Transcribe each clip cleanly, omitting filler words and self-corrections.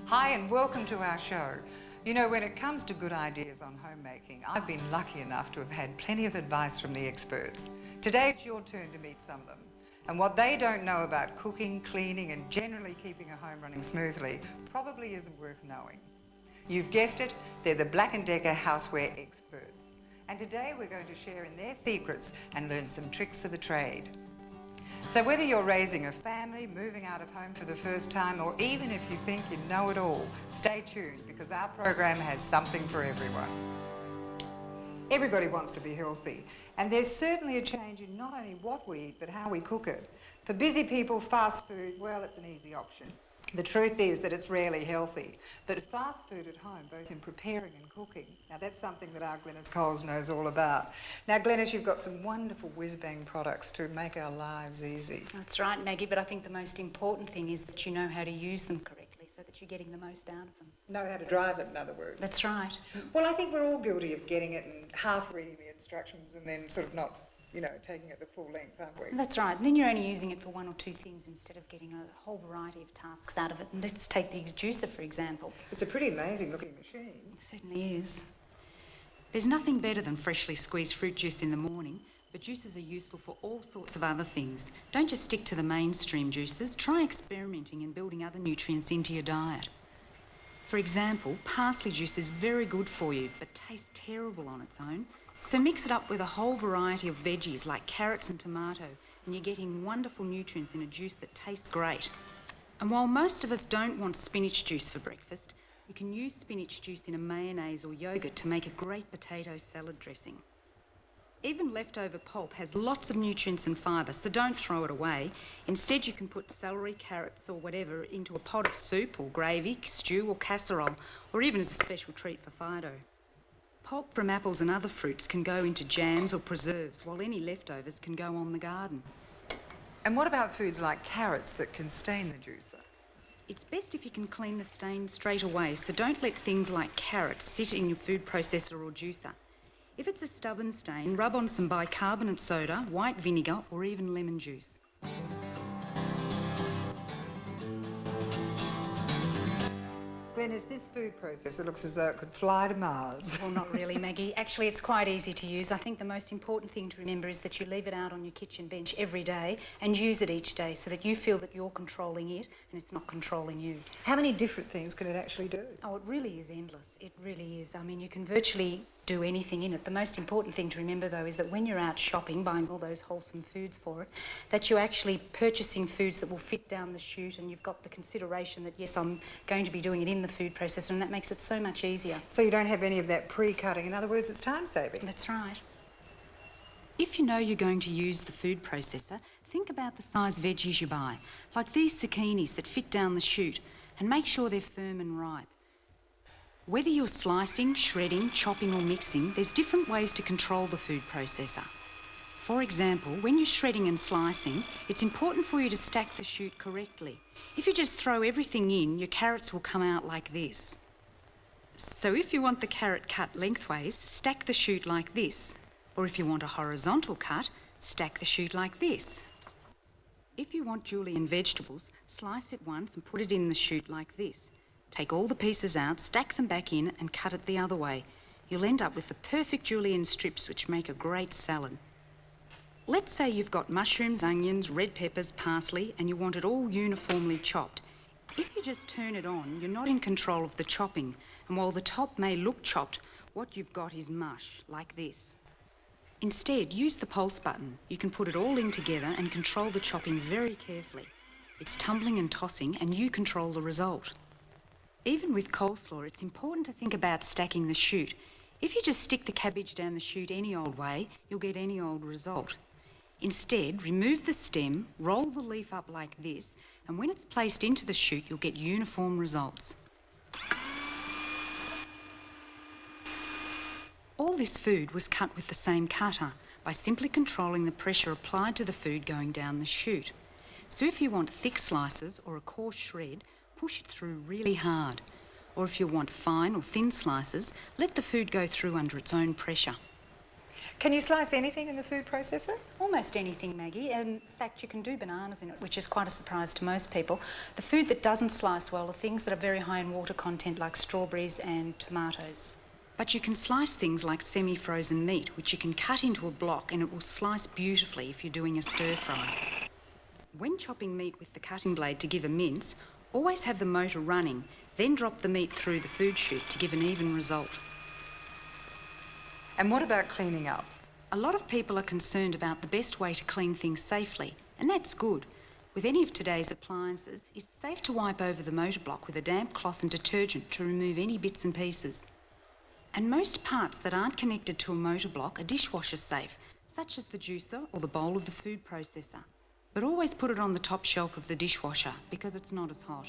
Hi and welcome to our show. You know, when it comes to good ideas on homemaking, I've been lucky enough to have had plenty of advice from the experts. Today it's your turn to meet some of them. And what they don't know about cooking, cleaning and generally keeping a home running smoothly probably isn't worth knowing. You've guessed it, they're the Black & Decker houseware experts. And today we're going to share in their secrets and learn some tricks of the trade. So whether you're raising a family, moving out of home for the first time, or even if you think you know it all, stay tuned because our program has something for everyone. Everybody wants to be healthy, and there's certainly a change in not only what we eat, but how we cook it. For busy people, fast food, well, it's an easy option. The truth is that it's rarely healthy, but fast food at home, both in preparing and cooking, now that's something that our Glenys Coles knows all about. Now Glenys, you've got some wonderful whiz-bang products to make our lives easy. That's right, Maggie, but I think the most important thing is that you know how to use them correctly so that you're getting the most out of them. Know how to drive it, in other words. That's right. Well, I think we're all guilty of getting it and half reading the instructions and then sort of not, you know, taking it the full length, aren't we? That's right. And then you're only using it for one or two things instead of getting a whole variety of tasks out of it. And let's take the juicer, for example. It's a pretty amazing looking machine. It certainly is. There's nothing better than freshly squeezed fruit juice in the morning, but juices are useful for all sorts of other things. Don't just stick to the mainstream juices. Try experimenting and building other nutrients into your diet. For example, parsley juice is very good for you, but tastes terrible on its own. So mix it up with a whole variety of veggies like carrots and tomato, and you're getting wonderful nutrients in a juice that tastes great. And while most of us don't want spinach juice for breakfast, you can use spinach juice in a mayonnaise or yogurt to make a great potato salad dressing. Even leftover pulp has lots of nutrients and fibre, so don't throw it away. Instead, you can put celery, carrots or whatever into a pot of soup or gravy, stew or casserole, or even as a special treat for Fido. Pulp from apples and other fruits can go into jams or preserves, while any leftovers can go on the garden. And what about foods like carrots that can stain the juicer? It's best if you can clean the stain straight away, so don't let things like carrots sit in your food processor or juicer. If it's a stubborn stain, rub on some bicarbonate soda, white vinegar or even lemon juice. Glenys, this food processor looks as though it could fly to Mars. Well, not really, Maggie. Actually, it's quite easy to use. I think the most important thing to remember is that you leave it out on your kitchen bench every day and use it each day so that you feel that you're controlling it and it's not controlling you. How many different things can it actually do? Oh, it really is endless. It really is. I mean, you can virtually do anything in it. The most important thing to remember, though, is that when you're out shopping, buying all those wholesome foods for it, that you're actually purchasing foods that will fit down the chute, and you've got the consideration that, yes, I'm going to be doing it in the food processor, and that makes it so much easier. So you don't have any of that pre-cutting. In other words, it's time-saving. That's right. If you know you're going to use the food processor, think about the size veggies you buy, like these zucchinis that fit down the chute, and make sure they're firm and ripe. Whether you're slicing, shredding, chopping or mixing, there's different ways to control the food processor. For example, when you're shredding and slicing, it's important for you to stack the chute correctly. If you just throw everything in, your carrots will come out like this. So if you want the carrot cut lengthways, stack the chute like this. Or if you want a horizontal cut, stack the chute like this. If you want julienne vegetables, slice it once and put it in the chute like this. Take all the pieces out, stack them back in and cut it the other way. You'll end up with the perfect julienne strips which make a great salad. Let's say you've got mushrooms, onions, red peppers, parsley and you want it all uniformly chopped. If you just turn it on, you're not in control of the chopping, and while the top may look chopped, what you've got is mush, like this. Instead, use the pulse button. You can put it all in together and control the chopping very carefully. It's tumbling and tossing and you control the result. Even with coleslaw, it's important to think about stacking the chute. If you just stick the cabbage down the chute any old way, you'll get any old result. Instead, remove the stem, roll the leaf up like this, and when it's placed into the chute, you'll get uniform results. All this food was cut with the same cutter by simply controlling the pressure applied to the food going down the chute. So if you want thick slices or a coarse shred, push it through really hard. Or if you want fine or thin slices, let the food go through under its own pressure. Can you slice anything in the food processor? Almost anything, Maggie. In fact, you can do bananas in it, which is quite a surprise to most people. The food that doesn't slice well are things that are very high in water content, like strawberries and tomatoes. But you can slice things like semi-frozen meat, which you can cut into a block, and it will slice beautifully if you're doing a stir-fry. When chopping meat with the cutting blade to give a mince, always have the motor running, then drop the meat through the food chute to give an even result. And what about cleaning up? A lot of people are concerned about the best way to clean things safely, and that's good. With any of today's appliances, it's safe to wipe over the motor block with a damp cloth and detergent to remove any bits and pieces. And most parts that aren't connected to a motor block are dishwasher safe, such as the juicer or the bowl of the food processor. But always put it on the top shelf of the dishwasher because it's not as hot.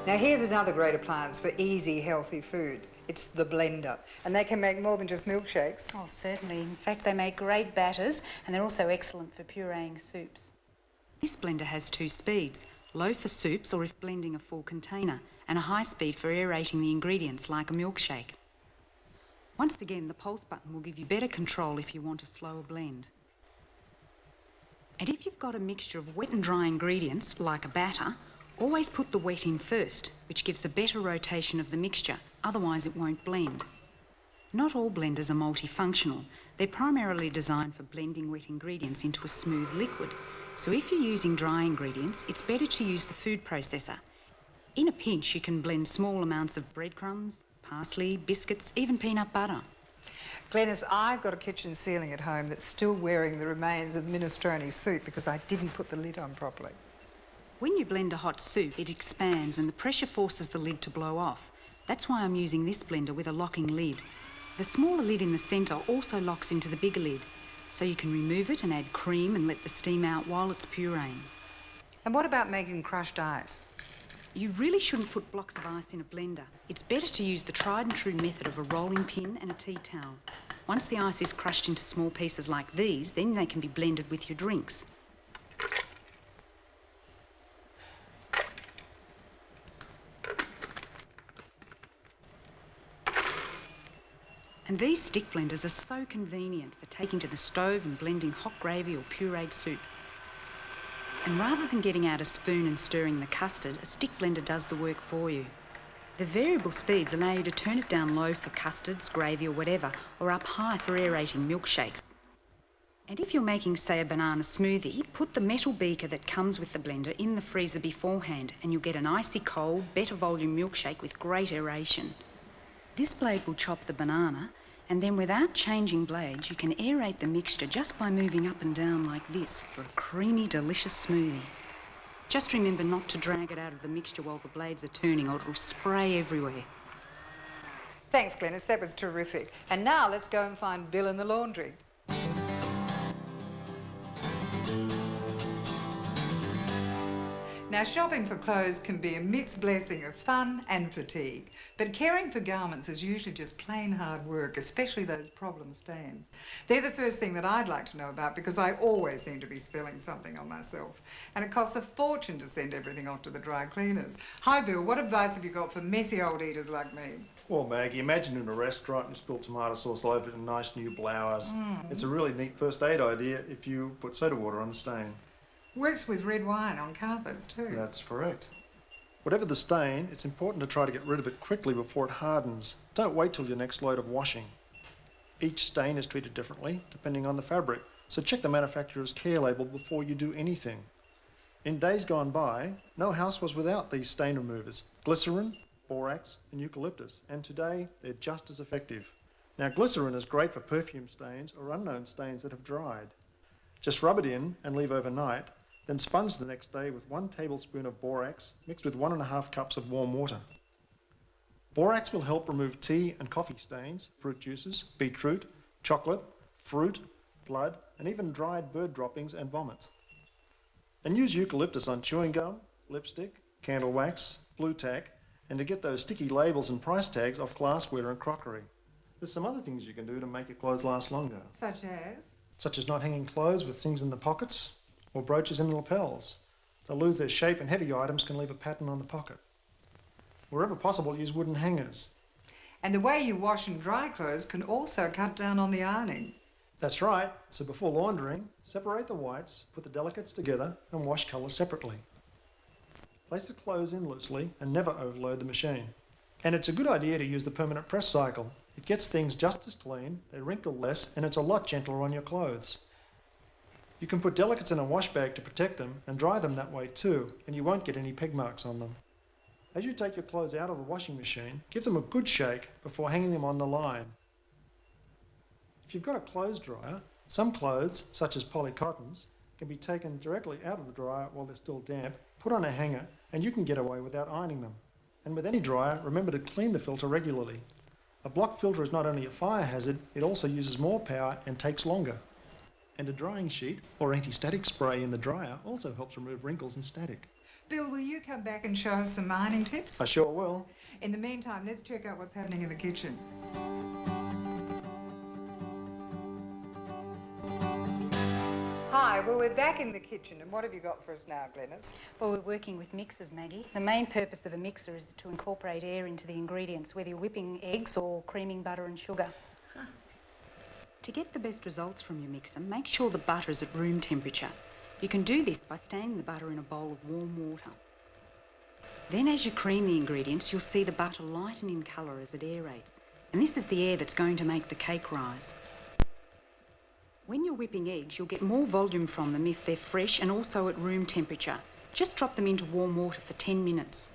Now here's another great appliance for easy, healthy food. It's the blender. And they can make more than just milkshakes. Oh, certainly. In fact, they make great batters, and they're also excellent for pureeing soups. This blender has 2 speeds, low for soups or if blending a full container, and a high speed for aerating the ingredients like a milkshake. Once again, the pulse button will give you better control if you want a slower blend. And if you've got a mixture of wet and dry ingredients, like a batter, always put the wet in first, which gives a better rotation of the mixture, otherwise it won't blend. Not all blenders are multifunctional. They're primarily designed for blending wet ingredients into a smooth liquid. So if you're using dry ingredients, it's better to use the food processor. In a pinch, you can blend small amounts of breadcrumbs, parsley, biscuits, even peanut butter. Glenys, I've got a kitchen ceiling at home that's still wearing the remains of minestrone soup because I didn't put the lid on properly. When you blend a hot soup, it expands and the pressure forces the lid to blow off. That's why I'm using this blender with a locking lid. The smaller lid in the centre also locks into the bigger lid, so you can remove it and add cream and let the steam out while it's pureeing. And what about making crushed ice? You really shouldn't put blocks of ice in a blender. It's better to use the tried and true method of a rolling pin and a tea towel. Once the ice is crushed into small pieces like these, then they can be blended with your drinks. And these stick blenders are so convenient for taking to the stove and blending hot gravy or pureed soup. And rather than getting out a spoon and stirring the custard, a stick blender does the work for you. The variable speeds allow you to turn it down low for custards, gravy or whatever, or up high for aerating milkshakes. And if you're making, say, a banana smoothie, put the metal beaker that comes with the blender in the freezer beforehand and you'll get an icy cold, better volume milkshake with great aeration. This blade will chop the banana, and then without changing blades, you can aerate the mixture just by moving up and down like this for a creamy, delicious smoothie. Just remember not to drag it out of the mixture while the blades are turning or it'll spray everywhere. Thanks, Glenys, that was terrific. And now let's go and find Bill in the laundry. Now, shopping for clothes can be a mixed blessing of fun and fatigue, but caring for garments is usually just plain hard work, especially those problem stains. They're the first thing that I'd like to know about because I always seem to be spilling something on myself, and it costs a fortune to send everything off to the dry cleaners. Hi, Bill, what advice have you got for messy old eaters like me? Well, Maggie, imagine in a restaurant and you spill tomato sauce all over a nice new blouse. It's a really neat first aid idea if you put soda water on the stain. Works with red wine on carpets too. That's correct. Whatever the stain, it's important to try to get rid of it quickly before it hardens. Don't wait till your next load of washing. Each stain is treated differently depending on the fabric, so check the manufacturer's care label before you do anything. In days gone by, no house was without these stain removers, glycerin, borax and eucalyptus, and today they're just as effective. Now, glycerin is great for perfume stains or unknown stains that have dried. Just rub it in and leave overnight, then sponge the next day with 1 tablespoon of borax mixed with 1.5 cups of warm water. Borax will help remove tea and coffee stains, fruit juices, beetroot, chocolate, fruit, blood, and even dried bird droppings and vomit. And use eucalyptus on chewing gum, lipstick, candle wax, blue tack, and to get those sticky labels and price tags off glassware and crockery. There's some other things you can do to make your clothes last longer. Such as Not hanging clothes with things in the pockets or brooches in the lapels. They'll lose their shape and heavy items can leave a pattern on the pocket. Wherever possible, use wooden hangers. And the way you wash and dry clothes can also cut down on the ironing. That's right. So before laundering, separate the whites, put the delicates together and wash colours separately. Place the clothes in loosely and never overload the machine. And it's a good idea to use the permanent press cycle. It gets things just as clean, they wrinkle less, and it's a lot gentler on your clothes. You can put delicates in a wash bag to protect them and dry them that way too, and you won't get any peg marks on them. As you take your clothes out of the washing machine, give them a good shake before hanging them on the line. If you've got a clothes dryer, some clothes, such as polycottons, can be taken directly out of the dryer while they're still damp, put on a hanger, and you can get away without ironing them. And with any dryer, remember to clean the filter regularly. A block filter is not only a fire hazard, it also uses more power and takes longer. And a drying sheet or anti-static spray in the dryer also helps remove wrinkles and static. Bill, will you come back and show us some ironing tips? I sure will. In the meantime, let's check out what's happening in the kitchen. Hi, well, we're back in the kitchen, and what have you got for us now, Glenys? Well, we're working with mixers, Maggie. The main purpose of a mixer is to incorporate air into the ingredients, whether you're whipping eggs or creaming butter and sugar. To get the best results from your mixer, make sure the butter is at room temperature. You can do this by staining the butter in a bowl of warm water. Then as you cream the ingredients, you'll see the butter lighten in colour as it aerates. And this is the air that's going to make the cake rise. When you're whipping eggs, you'll get more volume from them if they're fresh and also at room temperature. Just drop them into warm water for 10 minutes.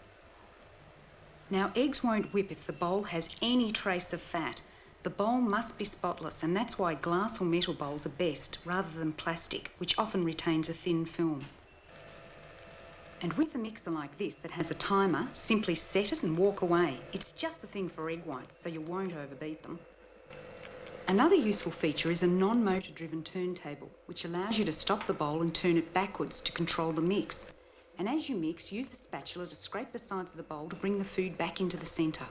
Now, eggs won't whip if the bowl has any trace of fat. The bowl must be spotless, and that's why glass or metal bowls are best, rather than plastic, which often retains a thin film. And with a mixer like this that has a timer, simply set it and walk away. It's just the thing for egg whites, so you won't overbeat them. Another useful feature is a non-motor driven turntable, which allows you to stop the bowl and turn it backwards to control the mix. And as you mix, use the spatula to scrape the sides of the bowl to bring the food back into the centre.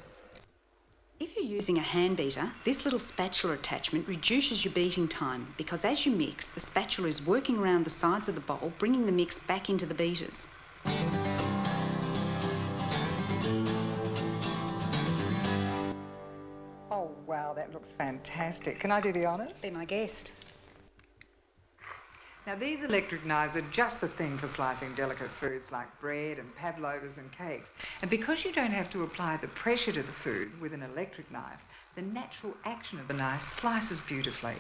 If you're using a hand beater, this little spatula attachment reduces your beating time because as you mix, the spatula is working around the sides of the bowl, bringing the mix back into the beaters. Oh, wow, that looks fantastic. Can I do the honours? Be my guest. Now, these electric knives are just the thing for slicing delicate foods like bread and pavlovas and cakes. And because you don't have to apply the pressure to the food with an electric knife, the natural action of the knife slices beautifully.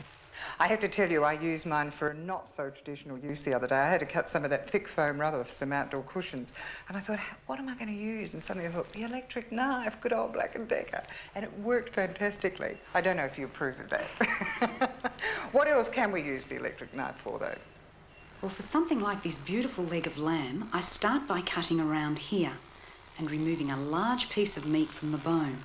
I have to tell you, I used mine for a not-so-traditional use the other day. I had to cut some of that thick foam rubber for some outdoor cushions. And I thought, what am I going to use? And suddenly I thought, the electric knife, good old Black & Decker. And it worked fantastically. I don't know if you approve of that. What else can we use the electric knife for, though? Well, for something like this beautiful leg of lamb, I start by cutting around here and removing a large piece of meat from the bone.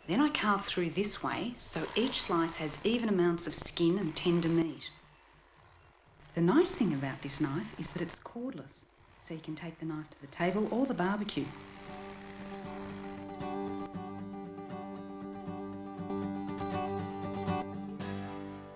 Then I carve through this way, so each slice has even amounts of skin and tender meat. The nice thing about this knife is that it's cordless, so you can take the knife to the table or the barbecue.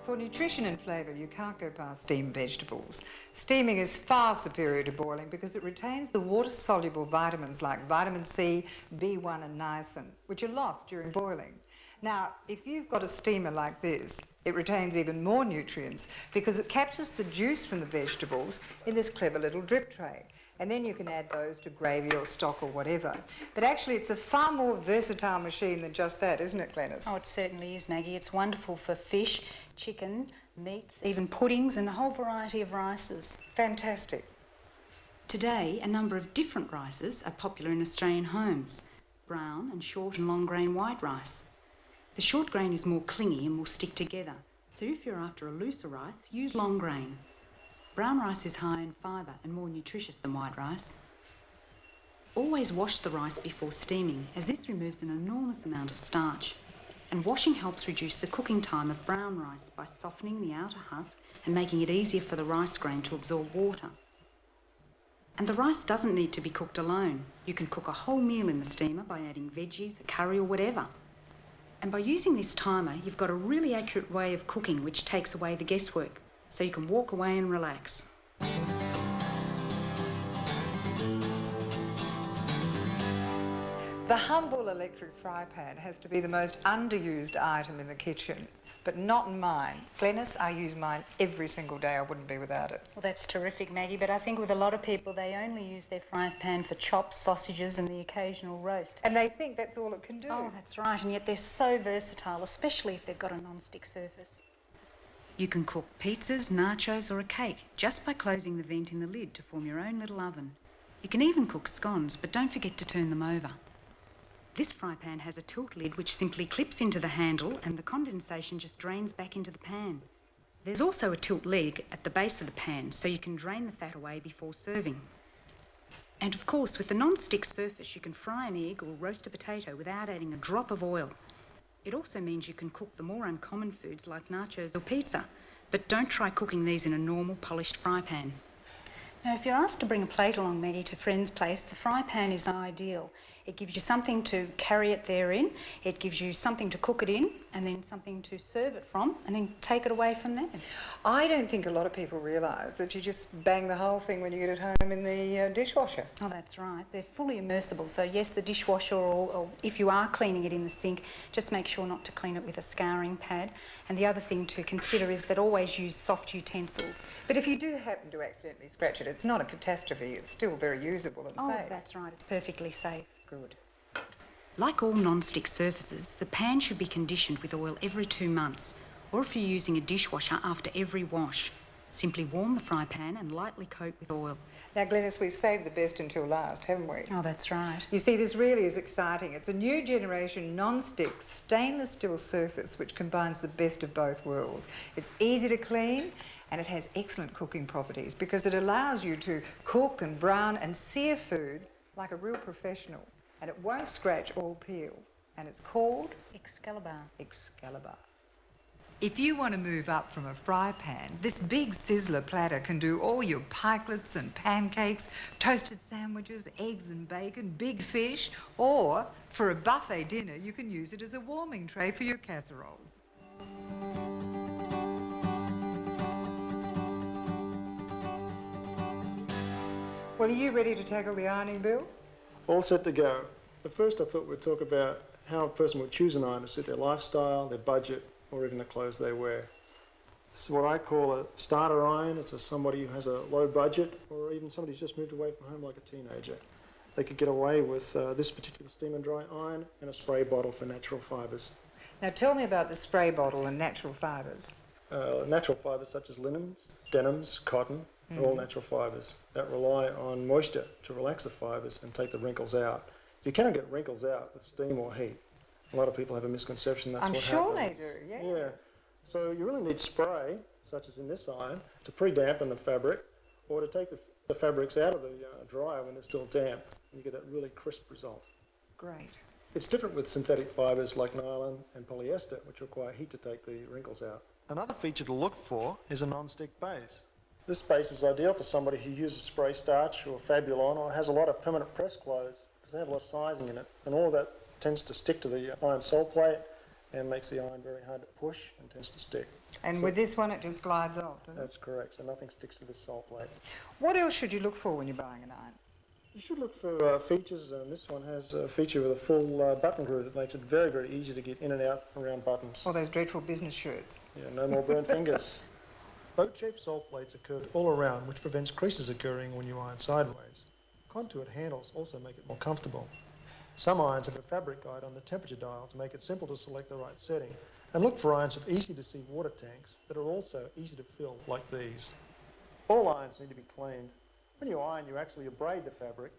For nutrition and flavour, you can't go past steamed vegetables. Steaming is far superior to boiling because it retains the water-soluble vitamins like vitamin C, B1 and niacin, which are lost during boiling. Now, if you've got a steamer like this, it retains even more nutrients because it captures the juice from the vegetables in this clever little drip tray. And then you can add those to gravy or stock or whatever. But actually, it's a far more versatile machine than just that, isn't it, Glenys? Oh, it certainly is, Maggie. It's wonderful for fish, chicken, meats, even puddings and a whole variety of rices. Fantastic. Today, a number of different rices are popular in Australian homes. Brown and short and long grain white rice. The short grain is more clingy and will stick together. So if you're after a looser rice, use long grain. Brown rice is high in fibre and more nutritious than white rice. Always wash the rice before steaming, as this removes an enormous amount of starch. And washing helps reduce the cooking time of brown rice by softening the outer husk and making it easier for the rice grain to absorb water. And the rice doesn't need to be cooked alone. You can cook a whole meal in the steamer by adding veggies, a curry or whatever. And by using this timer, you've got a really accurate way of cooking which takes away the guesswork. So you can walk away and relax. The humble electric fry pan has to be the most underused item in the kitchen, but not in mine. Glenys, I use mine every single day. I wouldn't be without it. Well, that's terrific, Maggie, but I think with a lot of people, they only use their fry pan for chops, sausages and the occasional roast. And they think that's all it can do. Oh, that's right, and yet they're so versatile, especially if they've got a non-stick surface. You can cook pizzas, nachos or a cake just by closing the vent in the lid to form your own little oven. You can even cook scones, but don't forget to turn them over. This fry pan has a tilt lid which simply clips into the handle and the condensation just drains back into the pan. There's also a tilt leg at the base of the pan so you can drain the fat away before serving. And of course, with the non-stick surface, you can fry an egg or roast a potato without adding a drop of oil. It also means you can cook the more uncommon foods like nachos or pizza, but don't try cooking these in a normal polished fry pan. Now, if you're asked to bring a plate along, Maggie, to a friend's place, the fry pan is ideal. It gives you something to carry it there in, it gives you something to cook it in, and then something to serve it from, and then take it away from there. I don't think a lot of people realise that you just bang the whole thing when you get it home in the dishwasher. Oh, that's right. They're fully immersible. So, yes, the dishwasher, or if you are cleaning it in the sink, just make sure not to clean it with a scouring pad. And the other thing to consider is that always use soft utensils. But if you do happen to accidentally scratch it, it's not a catastrophe. It's still very usable and safe. Oh, that's right. It's perfectly safe. Good. Like all non-stick surfaces, the pan should be conditioned with oil every 2 months, or if you're using a dishwasher, after every wash. Simply warm the fry pan and lightly coat with oil. Now, Glenys, we've saved the best until last, haven't we? Oh, that's right. You see, this really is exciting. It's a new generation non-stick stainless steel surface which combines the best of both worlds. It's easy to clean and it has excellent cooking properties because it allows you to cook and brown and sear food like a real professional. And it won't scratch or peel. And it's called Excalibur. Excalibur. If you want to move up from a fry pan, this big sizzler platter can do all your pikelets and pancakes, toasted sandwiches, eggs and bacon, big fish, or for a buffet dinner, you can use it as a warming tray for your casseroles. Well, are you ready to tackle the ironing, Bill? All set to go. But first I thought we'd talk about how a person would choose an iron to suit their lifestyle, their budget, or even the clothes they wear. This is what I call a starter iron. It's somebody who has a low budget, or even somebody who's just moved away from home like a teenager. They could get away with this particular steam and dry iron and a spray bottle for natural fibres. Now tell me about the spray bottle and natural fibres. Natural fibres such as linens, denims, cotton, are all natural fibres that rely on moisture to relax the fibres and take the wrinkles out. You cannot get wrinkles out with steam or heat. A lot of people have a misconception that's what happens. I'm sure they do, yeah. Yeah. So you really need spray, such as in this iron, to pre-dampen the fabric, or to take the fabrics out of the dryer when they're still damp, and you get that really crisp result. Great. It's different with synthetic fibres like nylon and polyester, which require heat to take the wrinkles out. Another feature to look for is a non-stick base. This base is ideal for somebody who uses spray starch or Fabulon or has a lot of permanent press clothes because they have a lot of sizing in it, and all that tends to stick to the iron sole plate and makes the iron very hard to push and tends to stick. And with this one, it just glides off, doesn't it? That's correct, so nothing sticks to this sole plate. What else should you look for when you're buying an iron? You should look for features, and this one has a feature with a full button groove that makes it very, very easy to get in and out around buttons. All those dreadful business shirts. Yeah, no more burnt fingers. Boat-shaped sole plates occur all around, which prevents creases occurring when you iron sideways. Contoured handles also make it more comfortable. Some irons have a fabric guide on the temperature dial to make it simple to select the right setting. And look for irons with easy-to-see water tanks that are also easy to fill, like these. All irons need to be cleaned. When you iron, you actually abrade the fabric,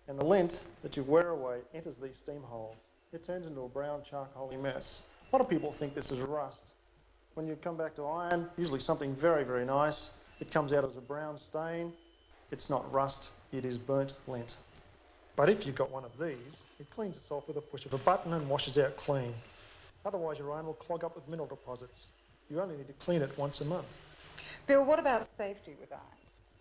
and the lint that you wear away enters these steam holes. It turns into a brown charcoaly mess. A lot of people think this is rust. When you come back to iron, usually something very, very nice, it comes out as a brown stain. It's not rust, it is burnt lint. But if you've got one of these, it cleans itself with a push of a button and washes out clean. Otherwise your iron will clog up with mineral deposits. You only need to clean it once a month. Bill, what about safety with irons?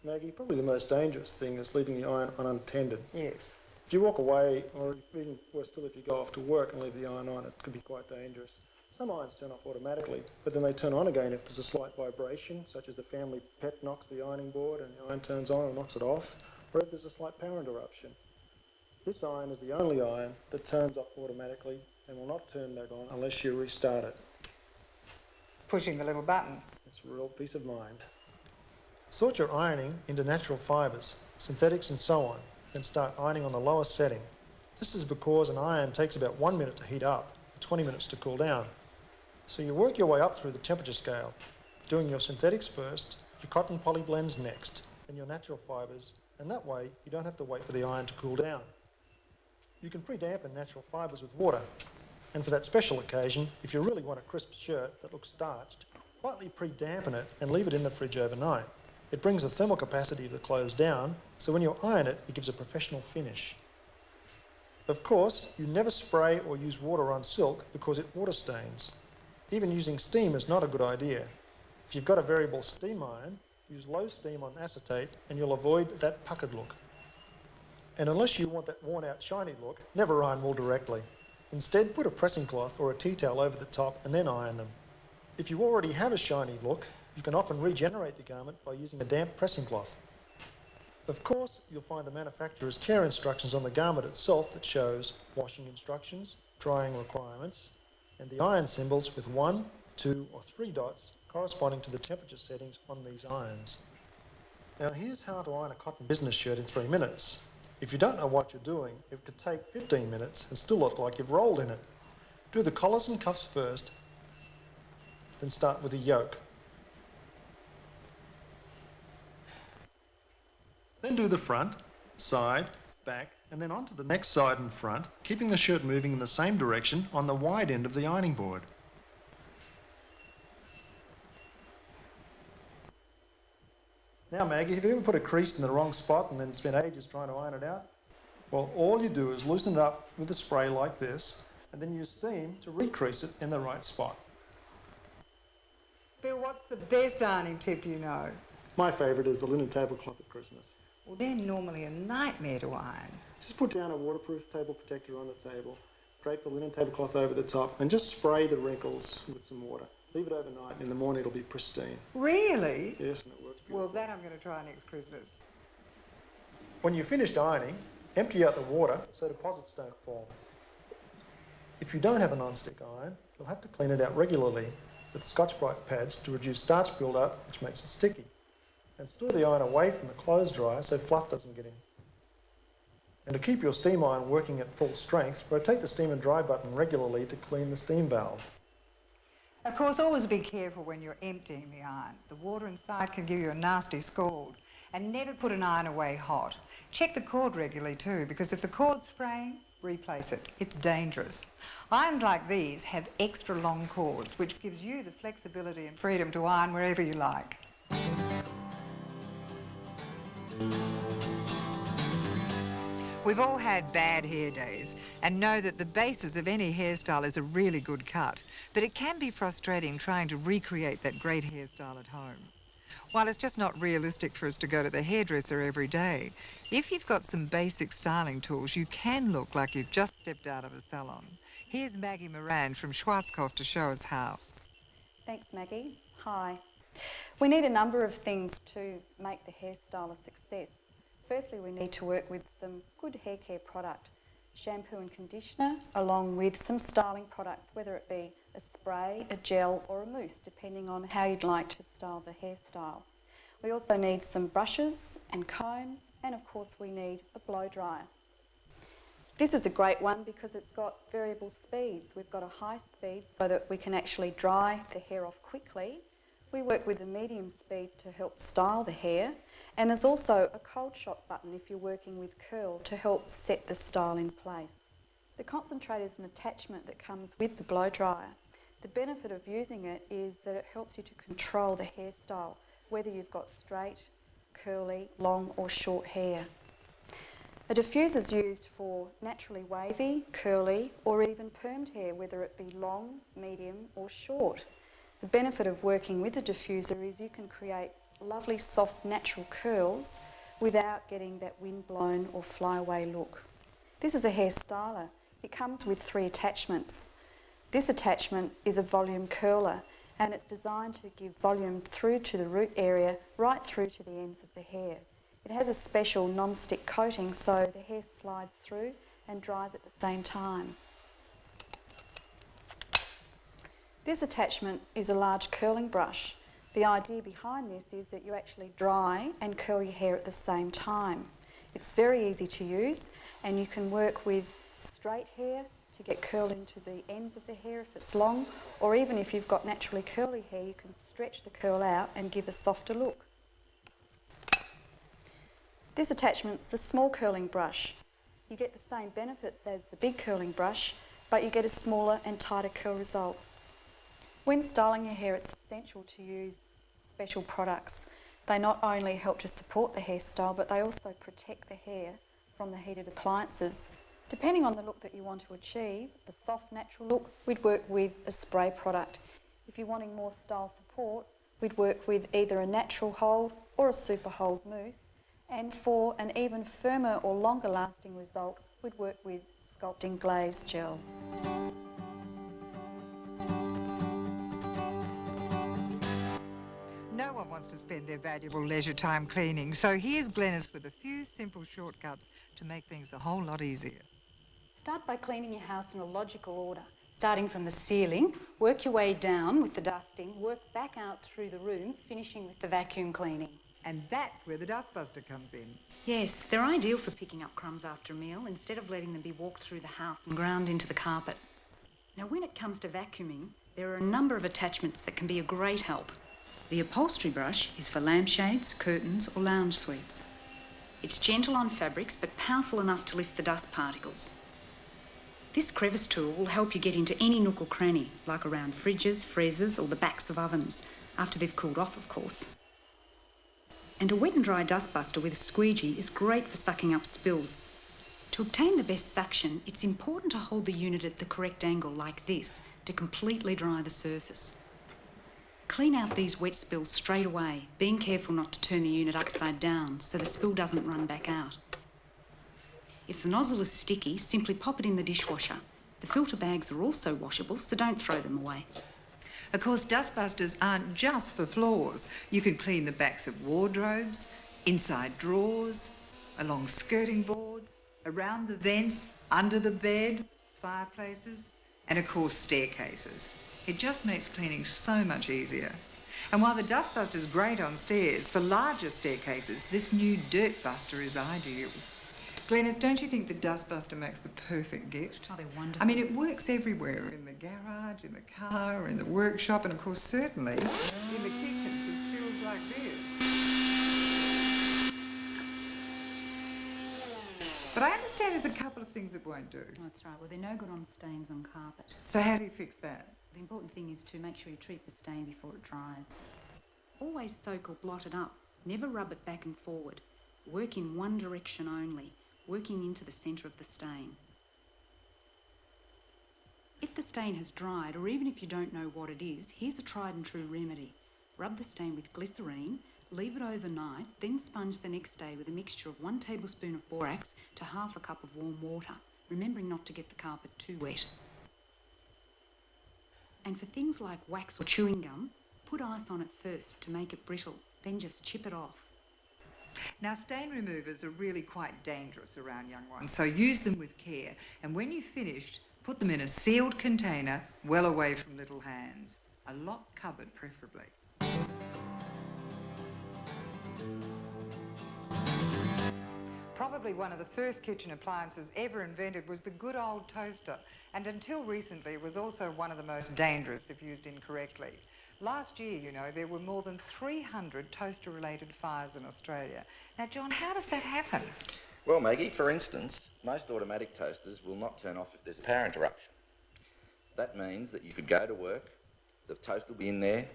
Maggie, probably the most dangerous thing is leaving the iron unattended. Yes. If you walk away, or even worse still, if you go off to work and leave the iron on, it could be quite dangerous. Some irons turn off automatically, but then they turn on again if there's a slight vibration, such as the family pet knocks the ironing board and the iron turns on and knocks it off, or if there's a slight power interruption. This iron is the only iron that turns off automatically and will not turn back on unless you restart it. Pushing the little button. It's a real peace of mind. Sort your ironing into natural fibres, synthetics and so on, then start ironing on the lowest setting. This is because an iron takes about 1 minute to heat up and 20 minutes to cool down. So you work your way up through the temperature scale, doing your synthetics first, your cotton poly blends next, and your natural fibres, and that way you don't have to wait for the iron to cool down. You can pre-dampen natural fibres with water, and for that special occasion, if you really want a crisp shirt that looks starched, lightly pre-dampen it and leave it in the fridge overnight. It brings the thermal capacity of the clothes down, so when you iron it, it gives a professional finish. Of course, you never spray or use water on silk because it water stains. Even using steam is not a good idea. If you've got a variable steam iron, use low steam on acetate and you'll avoid that puckered look. And unless you want that worn out shiny look, never iron wool directly. Instead, put a pressing cloth or a tea towel over the top and then iron them. If you already have a shiny look, you can often regenerate the garment by using a damp pressing cloth. Of course, you'll find the manufacturer's care instructions on the garment itself that shows washing instructions, drying requirements, and the iron symbols with 1, 2 or 3 dots corresponding to the temperature settings on these irons. Now here's how to iron a cotton business shirt in 3 minutes. If you don't know what you're doing, it could take 15 minutes and still look like you've rolled in it. Do the collars and cuffs first, then start with the yoke. Then do the front, side, back, and then onto the next side and front, keeping the shirt moving in the same direction on the wide end of the ironing board. Now Maggie, have you ever put a crease in the wrong spot and then spent ages trying to iron it out? Well, all you do is loosen it up with a spray like this, and then use steam to recrease it in the right spot. Bill, what's the best ironing tip you know? My favourite is the linen tablecloth at Christmas. Well, they're normally a nightmare to iron. Just put down a waterproof table protector on the table, drape the linen tablecloth over the top, and just spray the wrinkles with some water. Leave it overnight, and in the morning it'll be pristine. Really? Yes, and it works beautifully. Well, that I'm going to try next Christmas. When you've finished ironing, empty out the water so deposits don't form. If you don't have a non-stick iron, you'll have to clean it out regularly with Scotch-Brite pads to reduce starch build-up, which makes it sticky. And store the iron away from the clothes dryer so fluff doesn't get in. And to keep your steam iron working at full strength, rotate the steam and dry button regularly to clean the steam valve. Of course, always be careful when you're emptying the iron. The water inside can give you a nasty scald. And never put an iron away hot. Check the cord regularly too, because if the cord's fraying, replace it. It's dangerous. Irons like these have extra long cords, which gives you the flexibility and freedom to iron wherever you like. We've all had bad hair days and know that the basis of any hairstyle is a really good cut, but it can be frustrating trying to recreate that great hairstyle at home. While it's just not realistic for us to go to the hairdresser every day, if you've got some basic styling tools, you can look like you've just stepped out of a salon. Here's Maggie Moran from Schwarzkopf to show us how. Thanks, Maggie. Hi. We need a number of things to make the hairstyle a success. Firstly, we need to work with some good hair care product, shampoo and conditioner, along with some styling products, whether it be a spray, a gel or a mousse, depending on how you'd like to style the hairstyle. We also need some brushes and combs, and of course we need a blow dryer. This is a great one because it's got variable speeds. We've got a high speed so that we can actually dry the hair off quickly. We work with a medium speed to help style the hair, and there's also a cold shock button if you're working with curl to help set the style in place. The concentrate is an attachment that comes with the blow dryer. The benefit of using it is that it helps you to control the hairstyle, whether you've got straight, curly, long or short hair. A diffuser is used for naturally wavy, curly or even permed hair, whether it be long, medium or short. The benefit of working with a diffuser is you can create lovely soft natural curls without getting that wind-blown or flyaway look. This is a hair styler. It comes with 3 attachments. This attachment is a volume curler and it's designed to give volume through to the root area right through to the ends of the hair. It has a special non-stick coating so the hair slides through and dries at the same time. This attachment is a large curling brush. The idea behind this is that you actually dry and curl your hair at the same time. It's very easy to use, and you can work with straight hair to get curl into the ends of the hair if it's long, or even if you've got naturally curly hair, you can stretch the curl out and give a softer look. This attachment's the small curling brush. You get the same benefits as the big curling brush, but you get a smaller and tighter curl result. When styling your hair, it's essential to use special products. They not only help to support the hairstyle, but they also protect the hair from the heated appliances. Depending on the look that you want to achieve, a soft natural look, we'd work with a spray product. If you're wanting more style support, we'd work with either a natural hold or a super hold mousse. And for an even firmer or longer lasting result, we'd work with sculpting glaze gel. No one wants to spend their valuable leisure time cleaning, so here's Glenys with a few simple shortcuts to make things a whole lot easier. Start by cleaning your house in a logical order. Starting from the ceiling, work your way down with the dusting, work back out through the room, finishing with the vacuum cleaning. And that's where the dustbuster comes in. Yes, they're ideal for picking up crumbs after a meal instead of letting them be walked through the house and ground into the carpet. Now, when it comes to vacuuming, there are a number of attachments that can be a great help. The upholstery brush is for lampshades, curtains or lounge suites. It's gentle on fabrics but powerful enough to lift the dust particles. This crevice tool will help you get into any nook or cranny, like around fridges, freezers or the backs of ovens, after they've cooled off, of course. And a wet and dry dustbuster with a squeegee is great for sucking up spills. To obtain the best suction, it's important to hold the unit at the correct angle like this to completely dry the surface. Clean out these wet spills straight away, being careful not to turn the unit upside down so the spill doesn't run back out. If the nozzle is sticky, simply pop it in the dishwasher. The filter bags are also washable, so don't throw them away. Of course, dustbusters aren't just for floors. You can clean the backs of wardrobes, inside drawers, along skirting boards, around the vents, under the bed, fireplaces, and of course staircases. It just makes cleaning so much easier. And while the dustbuster's great on stairs, for larger staircases, this new dirt buster is ideal. Glenys, don't you think the dustbuster makes the perfect gift? Oh, they're wonderful. I mean, it works everywhere, in the garage, in the car, in the workshop, and of course, certainly in the kitchen for spills like this. But I understand there's a couple of things it won't do. Oh, that's right. Well, they're no good on stains on carpet. So how do you fix that? The important thing is to make sure you treat the stain before it dries. Always soak or blot it up. Never rub it back and forward. Work in one direction only, working into the centre of the stain. If the stain has dried, or even if you don't know what it is, here's a tried and true remedy. Rub the stain with glycerine, leave it overnight, then sponge the next day with a mixture of 1 tablespoon of borax to half a cup of warm water, remembering not to get the carpet too wet. And for things like wax or chewing gum, put ice on it first to make it brittle, then just chip it off. Now, stain removers are really quite dangerous around young ones, so use them with care. And when you've finished, put them in a sealed container, well away from little hands. A locked cupboard, preferably. Probably one of the first kitchen appliances ever invented was the good old toaster, and until recently was also one of the most dangerous if used incorrectly. Last year, you know, there were more than 300 toaster-related fires in Australia. Now, John, how does that happen? Well, Maggie, for instance, most automatic toasters will not turn off if there's a power interruption. That means that you could go to work, the toaster will be in there,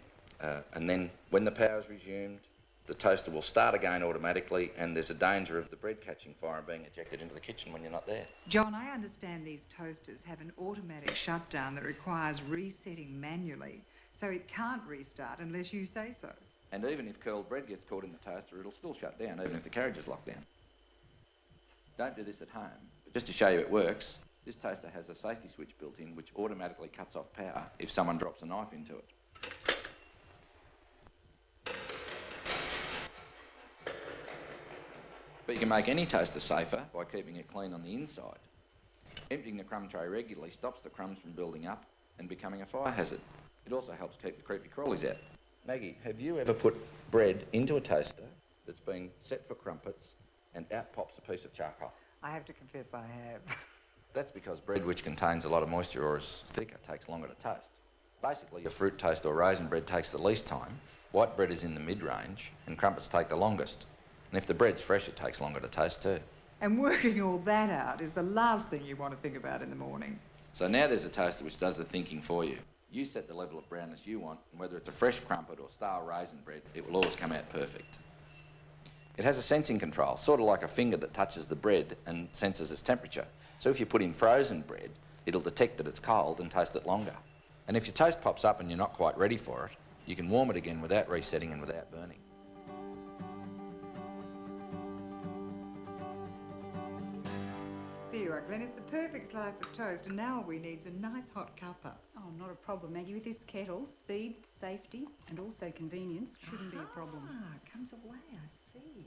and then when the power is resumed, the toaster will start again automatically, and there's a danger of the bread catching fire and being ejected into the kitchen when you're not there. John, I understand these toasters have an automatic shutdown that requires resetting manually, so it can't restart unless you say so. And even if curled bread gets caught in the toaster, it'll still shut down, even if the carriage is locked down. Don't do this at home, but just to show you it works, this toaster has a safety switch built in which automatically cuts off power if someone drops a knife into it. But you can make any toaster safer by keeping it clean on the inside. Emptying the crumb tray regularly stops the crumbs from building up and becoming a fire hazard. It also helps keep the creepy crawlies out. Maggie, have you ever put bread into a toaster that's been set for crumpets and out pops a piece of charcoal? I have to confess I have. That's because bread which contains a lot of moisture or is thicker takes longer to toast. Basically, your fruit toast or raisin bread takes the least time, white bread is in the mid-range, and crumpets take the longest. And if the bread's fresh, it takes longer to toast too. And working all that out is the last thing you want to think about in the morning. So now there's a toaster which does the thinking for you. You set the level of brownness you want, and whether it's a fresh crumpet or stale raisin bread, it will always come out perfect. It has a sensing control, sort of like a finger that touches the bread and senses its temperature. So if you put in frozen bread, it'll detect that it's cold and toast it longer. And if your toast pops up and you're not quite ready for it, you can warm it again without resetting and without burning. There you are, Glenn. It's the perfect slice of toast, and now all we need is a nice hot cuppa. Oh, not a problem, Maggie. With this kettle, speed, safety and also convenience shouldn't be a problem. Ah, comes away, I see.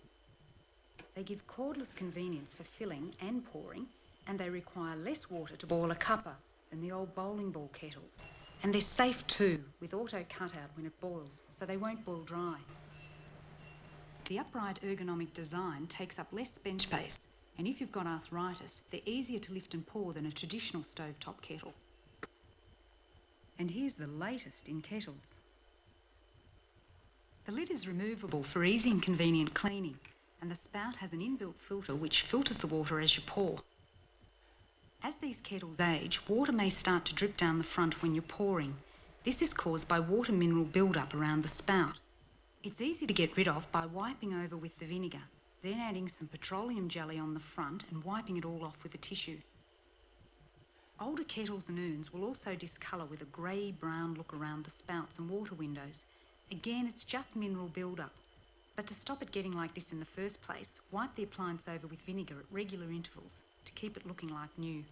They give cordless convenience for filling and pouring, and they require less water to boil a cuppa than the old bowling ball kettles. And they're safe too, with auto cutout when it boils, so they won't boil dry. The upright ergonomic design takes up less bench space, and if you've got arthritis, they're easier to lift and pour than a traditional stovetop kettle. And here's the latest in kettles. The lid is removable for easy and convenient cleaning, and the spout has an inbuilt filter which filters the water as you pour. As these kettles age, water may start to drip down the front when you're pouring. This is caused by water mineral build-up around the spout. It's easy to get rid of by wiping over with the vinegar, then adding some petroleum jelly on the front and wiping it all off with a tissue. Older kettles and urns will also discolour with a grey-brown look around the spouts and water windows. Again, it's just mineral build-up. But to stop it getting like this in the first place, wipe the appliance over with vinegar at regular intervals to keep it looking like new.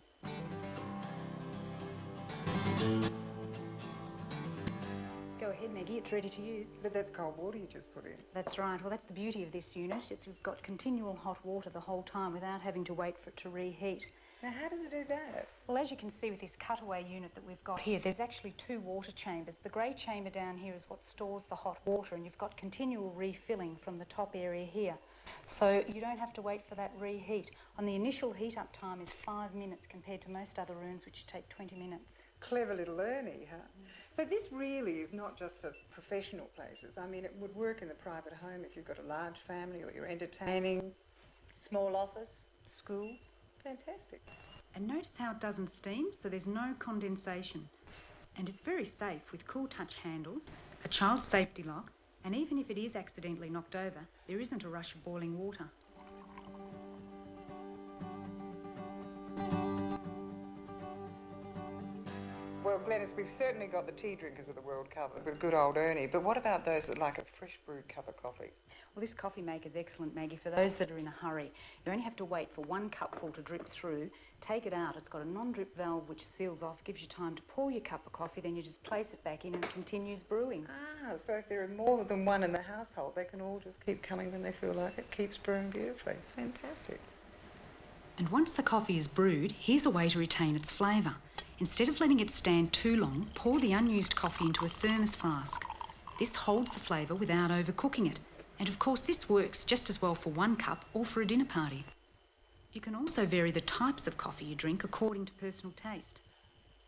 Go ahead, Maggie, it's ready to use. But that's cold water you just put in. That's right. Well, that's the beauty of this unit. We've got continual hot water the whole time without having to wait for it to reheat. Now, how does it do that? Well, as you can see with this cutaway unit that we've got here, there's actually two water chambers. The grey chamber down here is what stores the hot water, and you've got continual refilling from the top area here. So you don't have to wait for that reheat. On the initial heat-up time is 5 minutes compared to most other urns, which take 20 minutes. Clever little Ernie, huh? So this really is not just for professional places. I mean, it would work in the private home if you've got a large family or you're entertaining. Small office, schools. Fantastic. And notice how it doesn't steam, so there's no condensation. And it's very safe with cool touch handles, a child safety lock, and even if it is accidentally knocked over, there isn't a rush of boiling water. Well, Glenys, we've certainly got the tea drinkers of the world covered with good old Ernie, but what about those that like a fresh brewed cup of coffee? Well, this coffee maker's excellent, Maggie, for those that are in a hurry. You only have to wait for 1 cupful to drip through, take it out. It's got a non-drip valve which seals off, gives you time to pour your cup of coffee, then you just place it back in and it continues brewing. Ah, so if there are more than one in the household, they can all just keep coming when they feel like it. Keeps brewing beautifully. Fantastic. And once the coffee is brewed, here's a way to retain its flavour. Instead of letting it stand too long, pour the unused coffee into a thermos flask. This holds the flavour without overcooking it. And of course, this works just as well for 1 cup or for a dinner party. You can also vary the types of coffee you drink according to personal taste.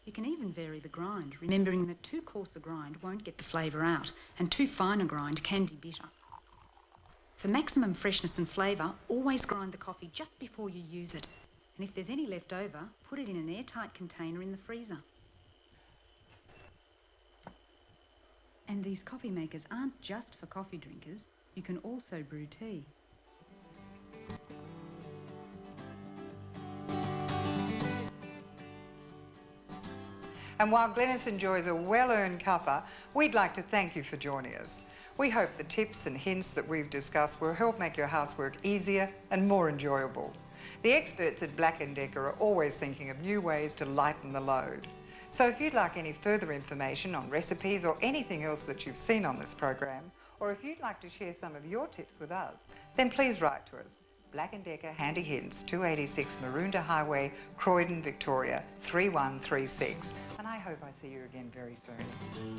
You can even vary the grind, remembering that too coarse a grind won't get the flavour out, and too fine a grind can be bitter. For maximum freshness and flavour, always grind the coffee just before you use it. And if there's any left over, put it in an airtight container in the freezer. And these coffee makers aren't just for coffee drinkers. You can also brew tea. And while Glenys enjoys a well-earned cuppa, we'd like to thank you for joining us. We hope the tips and hints that we've discussed will help make your housework easier and more enjoyable. The experts at Black & Decker are always thinking of new ways to lighten the load. So if you'd like any further information on recipes or anything else that you've seen on this program, or if you'd like to share some of your tips with us, then please write to us. Black & Decker Handy Hints, 286 Maroondah Highway, Croydon, Victoria, 3136. And I hope I see you again very soon.